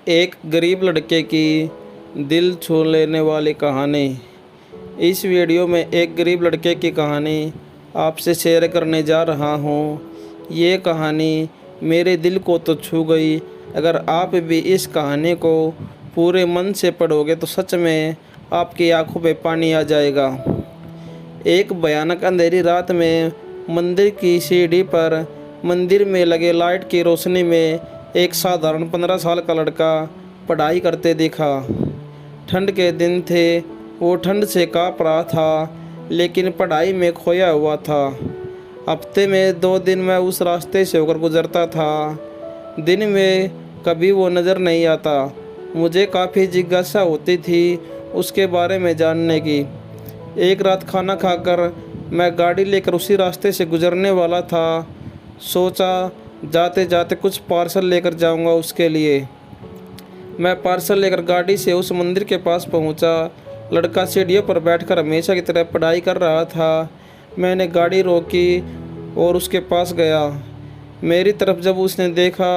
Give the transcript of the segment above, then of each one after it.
एक गरीब लड़के की दिल छू लेने वाली कहानी। इस वीडियो में एक गरीब लड़के की कहानी आपसे शेयर करने जा रहा हूँ। ये कहानी मेरे दिल को तो छू गई। अगर आप भी इस कहानी को पूरे मन से पढ़ोगे तो सच में आपकी आंखों पे पानी आ जाएगा। एक भयानक अंधेरी रात में मंदिर की सीढ़ी पर मंदिर में लगे लाइट की रोशनी में एक साधारण 15 साल का लड़का पढ़ाई करते दिखा। ठंड के दिन थे, वो ठंड से काँप रहा था, लेकिन पढ़ाई में खोया हुआ था। हफ्ते में 2 दिन मैं उस रास्ते से होकर गुजरता था। दिन में कभी वो नज़र नहीं आता। मुझे काफ़ी जिज्ञासा होती थी उसके बारे में जानने की। एक रात खाना खाकर मैं गाड़ी लेकर उसी रास्ते से गुजरने वाला था। सोचा जाते जाते कुछ पार्सल लेकर जाऊंगा उसके लिए। मैं पार्सल लेकर गाड़ी से उस मंदिर के पास पहुंचा। लड़का सीढ़ियों पर बैठकर हमेशा की तरह पढ़ाई कर रहा था। मैंने गाड़ी रोकी और उसके पास गया। मेरी तरफ जब उसने देखा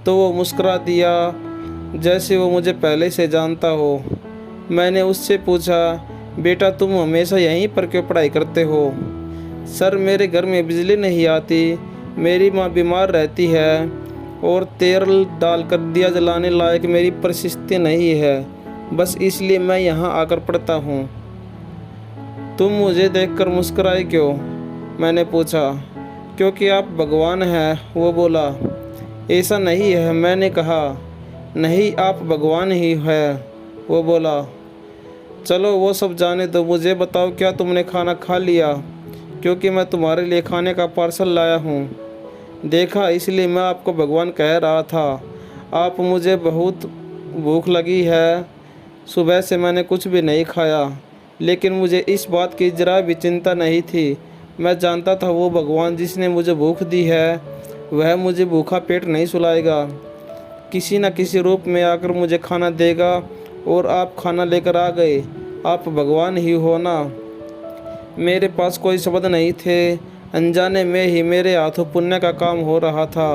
तो वो मुस्कुरा दिया, जैसे वो मुझे पहले से जानता हो। मैंने उससे पूछा, बेटा तुम हमेशा यहीं पर क्यों पढ़ाई करते हो? सर, मेरे घर में बिजली नहीं आती, मेरी माँ बीमार रहती है और तेल डालकर दिया जलाने लायक मेरी परिस्थिति नहीं है, बस इसलिए मैं यहाँ आकर पढ़ता हूँ। तुम मुझे देखकर मुस्कुराए क्यों? मैंने पूछा। क्योंकि आप भगवान हैं, वो बोला। ऐसा नहीं है, मैंने कहा। नहीं, आप भगवान ही है, वो बोला। चलो वो सब जाने दो, मुझे बताओ क्या तुमने खाना खा लिया? क्योंकि मैं तुम्हारे लिए खाने का पार्सल लाया हूँ। देखा, इसलिए मैं आपको भगवान कह रहा था। आप मुझे बहुत भूख लगी है। सुबह से मैंने कुछ भी नहीं खाया, लेकिन मुझे इस बात की जरा भी चिंता नहीं थी। मैं जानता था वो भगवान जिसने मुझे भूख दी है वह मुझे भूखा पेट नहीं सुलाएगा, किसी न किसी रूप में आकर मुझे खाना देगा। और आप खाना लेकर आ गए। आप भगवान ही हो ना। मेरे पास कोई शब्द नहीं थे। अनजाने में ही मेरे हाथों पुण्य का काम हो रहा था।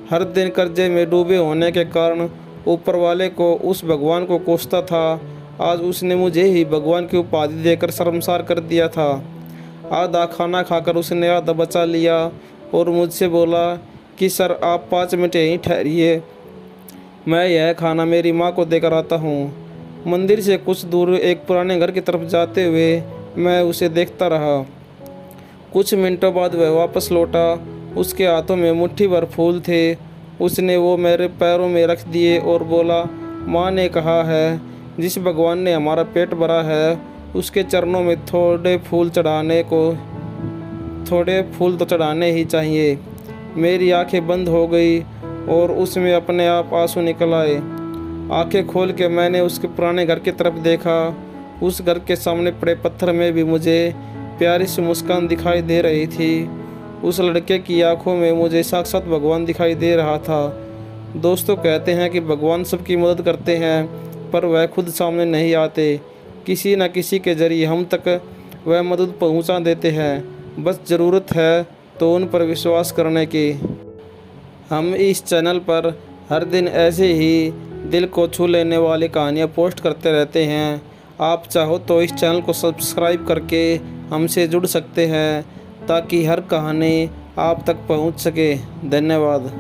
हर दिन कर्जे में डूबे होने के कारण ऊपर वाले को, उस भगवान को कोसता था। आज उसने मुझे ही भगवान की उपाधि देकर शर्मसार कर दिया था। आधा खाना खाकर उसने आधा बचा लिया और मुझसे बोला कि सर आप 5 मिनट यहीं ठहरिए, मैं यह खाना मेरी माँ को देकर आता हूँ। मंदिर से कुछ दूर एक पुराने घर की तरफ जाते हुए मैं उसे देखता रहा। कुछ मिनटों बाद वह वापस लौटा। उसके हाथों में मुट्ठी भर फूल थे। उसने वो मेरे पैरों में रख दिए और बोला, माँ ने कहा है जिस भगवान ने हमारा पेट भरा है उसके चरणों में थोड़े फूल तो चढ़ाने ही चाहिए। मेरी आंखें बंद हो गई और उसमें अपने आप आंसू निकल आए। आंखें खोल के मैंने उसके पुराने घर की तरफ देखा। उस घर के सामने पड़े पत्थर में भी मुझे प्यारी सी मुस्कान दिखाई दे रही थी। उस लड़के की आंखों में मुझे साक्षात भगवान दिखाई दे रहा था। दोस्तों कहते हैं कि भगवान सबकी मदद करते हैं, पर वह खुद सामने नहीं आते। किसी न किसी के जरिए हम तक वह मदद पहुंचा देते हैं। बस ज़रूरत है तो उन पर विश्वास करने की। हम इस चैनल पर हर दिन ऐसे ही दिल को छू लेने वाली कहानियाँ पोस्ट करते रहते हैं। आप चाहो तो इस चैनल को सब्सक्राइब करके हमसे जुड़ सकते हैं, ताकि हर कहानी आप तक पहुंच सके। धन्यवाद।